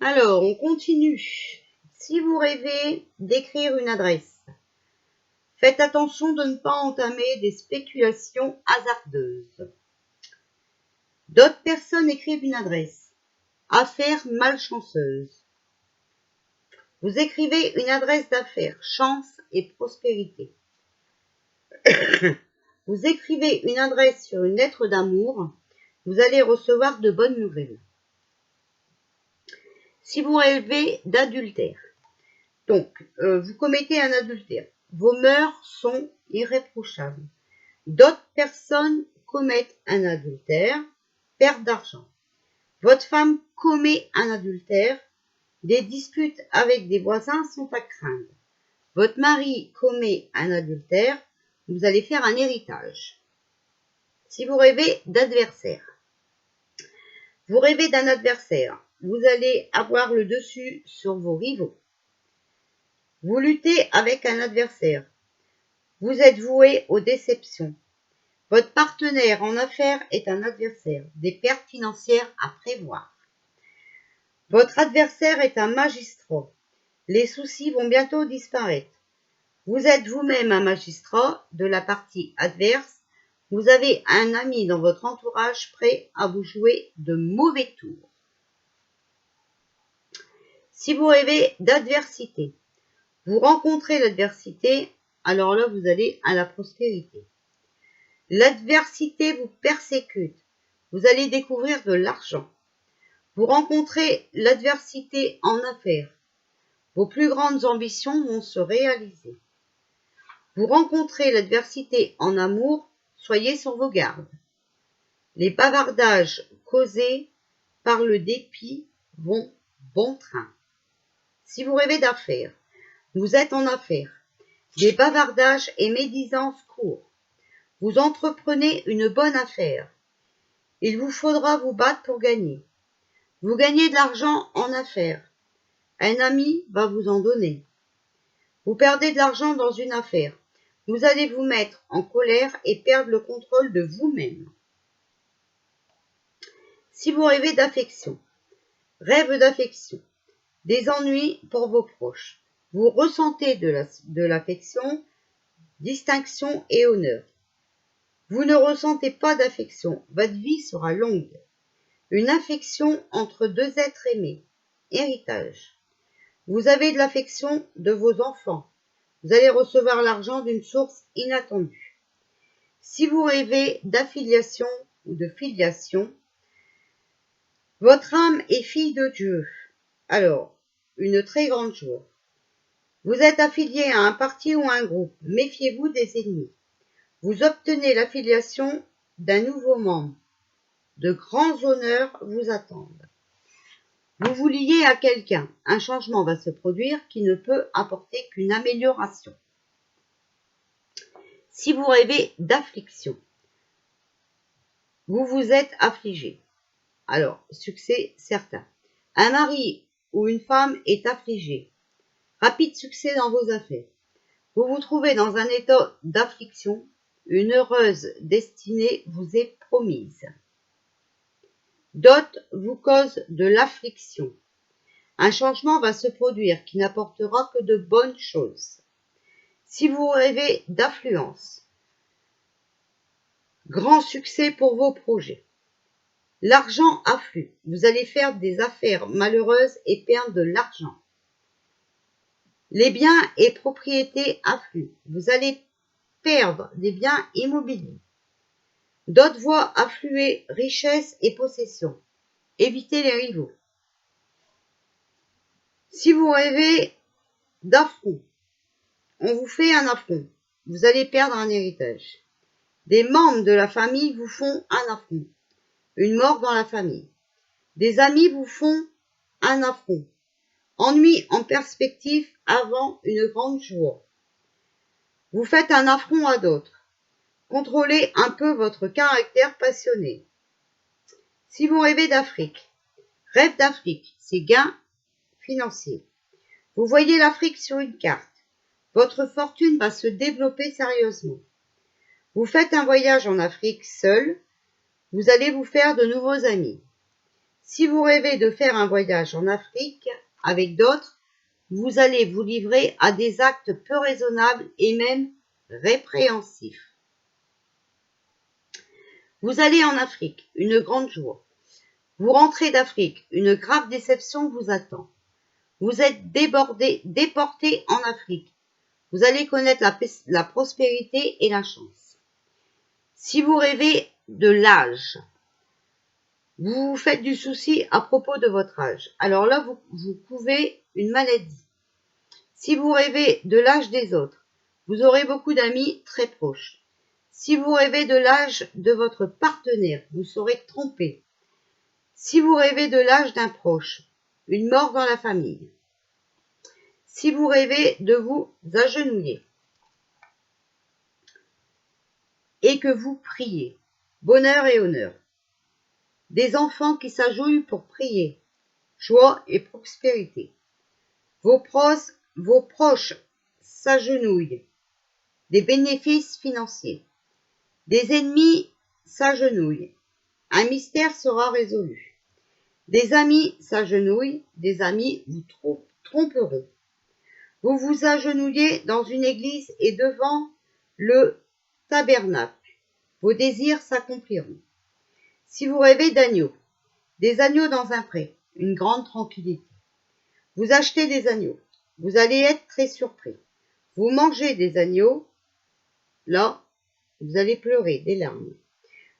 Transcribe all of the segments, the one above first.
Alors, on continue. Si vous rêvez d'écrire une adresse, faites attention de ne pas entamer des spéculations hasardeuses. D'autres personnes écrivent une adresse. Affaires malchanceuses. Vous écrivez une adresse d'affaires, chance et prospérité. Vous écrivez une adresse sur une lettre d'amour, vous allez recevoir de bonnes nouvelles. Si vous rêvez d'adultère, donc vous commettez un adultère, vos mœurs sont irréprochables. D'autres personnes commettent un adultère, perdent d'argent. Votre femme commet un adultère, des disputes avec des voisins sont à craindre. Votre mari commet un adultère, vous allez faire un héritage. Si vous rêvez d'adversaire, vous rêvez d'un adversaire, vous allez avoir le dessus sur vos rivaux. Vous luttez avec un adversaire, vous êtes voué aux déceptions. Votre partenaire en affaires est un adversaire, des pertes financières à prévoir. Votre adversaire est un magistrat, les soucis vont bientôt disparaître. Vous êtes vous-même un magistrat de la partie adverse, vous avez un ami dans votre entourage prêt à vous jouer de mauvais tours. Si vous rêvez d'adversité, vous rencontrez l'adversité, alors là vous allez à la prospérité. L'adversité vous persécute, vous allez découvrir de l'argent. Vous rencontrez l'adversité en affaires, vos plus grandes ambitions vont se réaliser. Vous rencontrez l'adversité en amour, soyez sur vos gardes. Les bavardages causés par le dépit vont bon train. Si vous rêvez d'affaires, vous êtes en affaires. Des bavardages et médisances courent. Vous entreprenez une bonne affaire. Il vous faudra vous battre pour gagner. Vous gagnez de l'argent en affaires. Un ami va vous en donner. Vous perdez de l'argent dans une affaire. Vous allez vous mettre en colère et perdre le contrôle de vous-même. Si vous rêvez d'affection, rêve d'affection, des ennuis pour vos proches. Vous ressentez de l'affection, distinction et honneur. Vous ne ressentez pas d'affection, votre vie sera longue. Une affection entre deux êtres aimés, héritage. Vous avez de l'affection de vos enfants. Vous allez recevoir l'argent d'une source inattendue. Si vous rêvez d'affiliation ou de filiation, votre âme est fille de Dieu. Alors, une très grande joie. Vous êtes affilié à un parti ou à un groupe. Méfiez-vous des ennemis. Vous obtenez l'affiliation d'un nouveau membre. De grands honneurs vous attendent. Vous vous liez à quelqu'un. Un changement va se produire qui ne peut apporter qu'une amélioration. Si vous rêvez d'affliction, vous vous êtes affligé. Alors, succès certain. Un mari ou une femme est affligé. Rapide succès dans vos affaires. Vous vous trouvez dans un état d'affliction. Une heureuse destinée vous est promise. D'autres vous causent de l'affliction. Un changement va se produire qui n'apportera que de bonnes choses. Si vous rêvez d'affluence, grand succès pour vos projets. L'argent afflue. Vous allez faire des affaires malheureuses et perdre de l'argent. Les biens et propriétés affluent. Vous allez perdre des biens immobiliers. D'autres voient affluer richesse et possession. Évitez les rivaux. Si vous rêvez d'affront, on vous fait un affront. Vous allez perdre un héritage. Des membres de la famille vous font un affront. Une mort dans la famille. Des amis vous font un affront. Ennui en perspective avant une grande joie. Vous faites un affront à d'autres. Contrôlez un peu votre caractère passionné. Si vous rêvez d'Afrique, rêve d'Afrique, c'est gain financier. Vous voyez l'Afrique sur une carte. Votre fortune va se développer sérieusement. Vous faites un voyage en Afrique seul. Vous allez vous faire de nouveaux amis. Si vous rêvez de faire un voyage en Afrique avec d'autres, vous allez vous livrer à des actes peu raisonnables et même répréhensifs. Vous allez en Afrique, une grande joie. Vous rentrez d'Afrique, une grave déception vous attend. Vous êtes déporté en Afrique. Vous allez connaître la prospérité et la chance. Si vous rêvez de l'âge, vous vous faites du souci à propos de votre âge. Alors là, vous couvez une maladie. Si vous rêvez de l'âge des autres, vous aurez beaucoup d'amis très proches. Si vous rêvez de l'âge de votre partenaire, vous serez trompé. Si vous rêvez de l'âge d'un proche, une mort dans la famille. Si vous rêvez de vous agenouiller et que vous priez, bonheur et honneur. Des enfants qui s'agenouillent pour prier, joie et prospérité. Vos proches s'agenouillent, des bénéfices financiers. Des ennemis s'agenouillent, un mystère sera résolu. Des amis s'agenouillent, des amis vous tromperont. Vous vous agenouillez dans une église et devant le tabernacle. Vos désirs s'accompliront. Si vous rêvez d'agneaux, des agneaux dans un pré, une grande tranquillité. Vous achetez des agneaux, vous allez être très surpris. Vous mangez des agneaux, là, vous allez pleurer des larmes.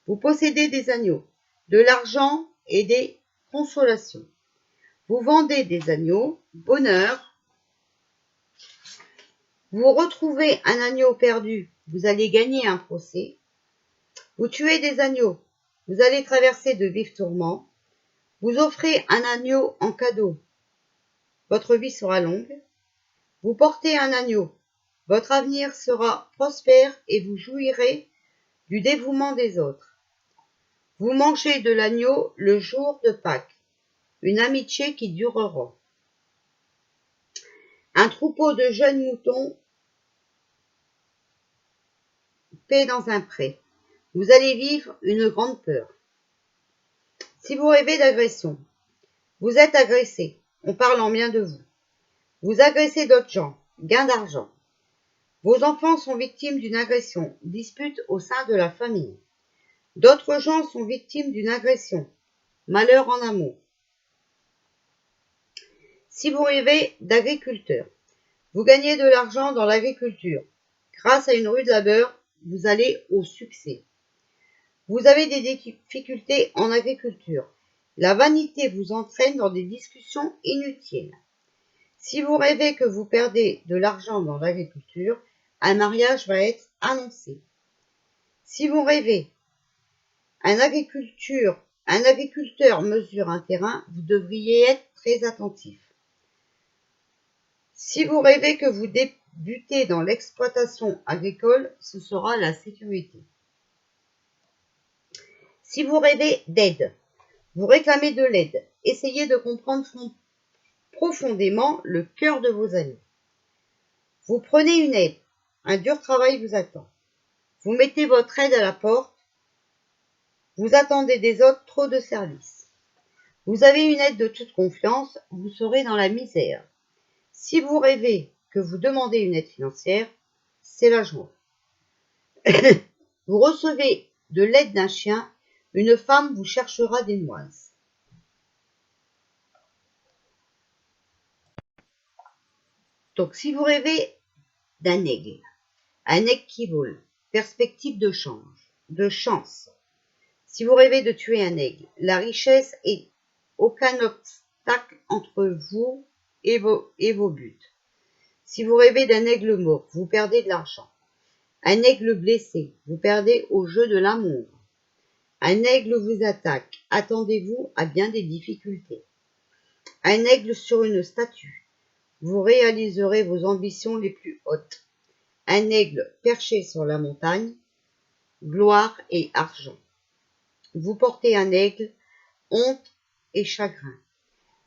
Vous possédez des agneaux, de l'argent et des consolations. Vous vendez des agneaux, bonheur. Vous retrouvez un agneau perdu, vous allez gagner un procès. Vous tuez des agneaux, vous allez traverser de vifs tourments. Vous offrez un agneau en cadeau, votre vie sera longue. Vous portez un agneau, votre avenir sera prospère et vous jouirez du dévouement des autres. Vous mangez de l'agneau le jour de Pâques, une amitié qui durera. Un troupeau de jeunes moutons paît dans un pré. Vous allez vivre une grande peur. Si vous rêvez d'agression, vous êtes agressé, on parle en bien de vous. Vous agressez d'autres gens, gain d'argent. Vos enfants sont victimes d'une agression, dispute au sein de la famille. D'autres gens sont victimes d'une agression, malheur en amour. Si vous rêvez d'agriculteur, vous gagnez de l'argent dans l'agriculture. Grâce à une rude labeur, vous allez au succès. Vous avez des difficultés en agriculture. La vanité vous entraîne dans des discussions inutiles. Si vous rêvez que vous perdez de l'argent dans l'agriculture, un mariage va être annoncé. Si vous rêvez, un agriculteur mesure un terrain, vous devriez être très attentif. Si vous rêvez que vous débutez dans l'exploitation agricole, ce sera la sécurité. Si vous rêvez d'aide, vous réclamez de l'aide, essayez de comprendre profondément le cœur de vos amis. Vous prenez une aide, un dur travail vous attend. Vous mettez votre aide à la porte, vous attendez des autres trop de services. Vous avez une aide de toute confiance, vous serez dans la misère. Si vous rêvez que vous demandez une aide financière, c'est la joie. Vous recevez de l'aide d'un chien, une femme vous cherchera des noises. Donc, si vous rêvez d'un aigle, un aigle qui vole, perspective de chance. Si vous rêvez de tuer un aigle, la richesse est aucun obstacle entre vous et vos buts. Si vous rêvez d'un aigle mort, vous perdez de l'argent. Un aigle blessé, vous perdez au jeu de l'amour. Un aigle vous attaque, attendez-vous à bien des difficultés. Un aigle sur une statue, vous réaliserez vos ambitions les plus hautes. Un aigle perché sur la montagne, gloire et argent. Vous portez un aigle, honte et chagrin.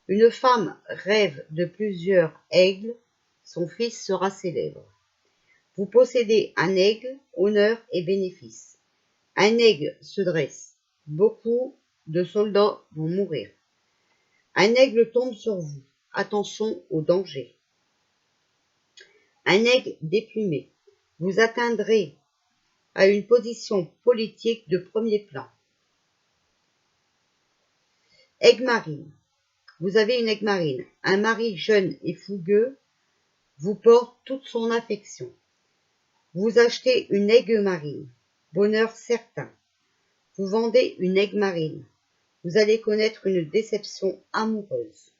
Une femme rêve de plusieurs aigles, son fils sera célèbre. Vous possédez un aigle, honneur et bénéfice. Un aigle se dresse, beaucoup de soldats vont mourir. Un aigle tombe sur vous. Attention au danger. Un aigle déplumé. Vous atteindrez à une position politique de premier plan. Aigle marine. Vous avez une aigle marine. Un mari jeune et fougueux vous porte toute son affection. Vous achetez une aigle marine. Bonheur certain. Vous vendez une aigle marine. Vous allez connaître une déception amoureuse.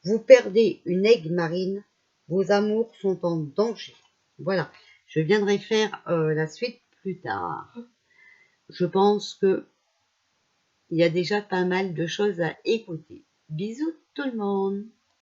Vous perdez une aigle marine. Vos amours sont en danger. Voilà. Je viendrai faire la suite plus tard. Je pense que il y a déjà pas mal de choses à écouter. Bisous tout le monde!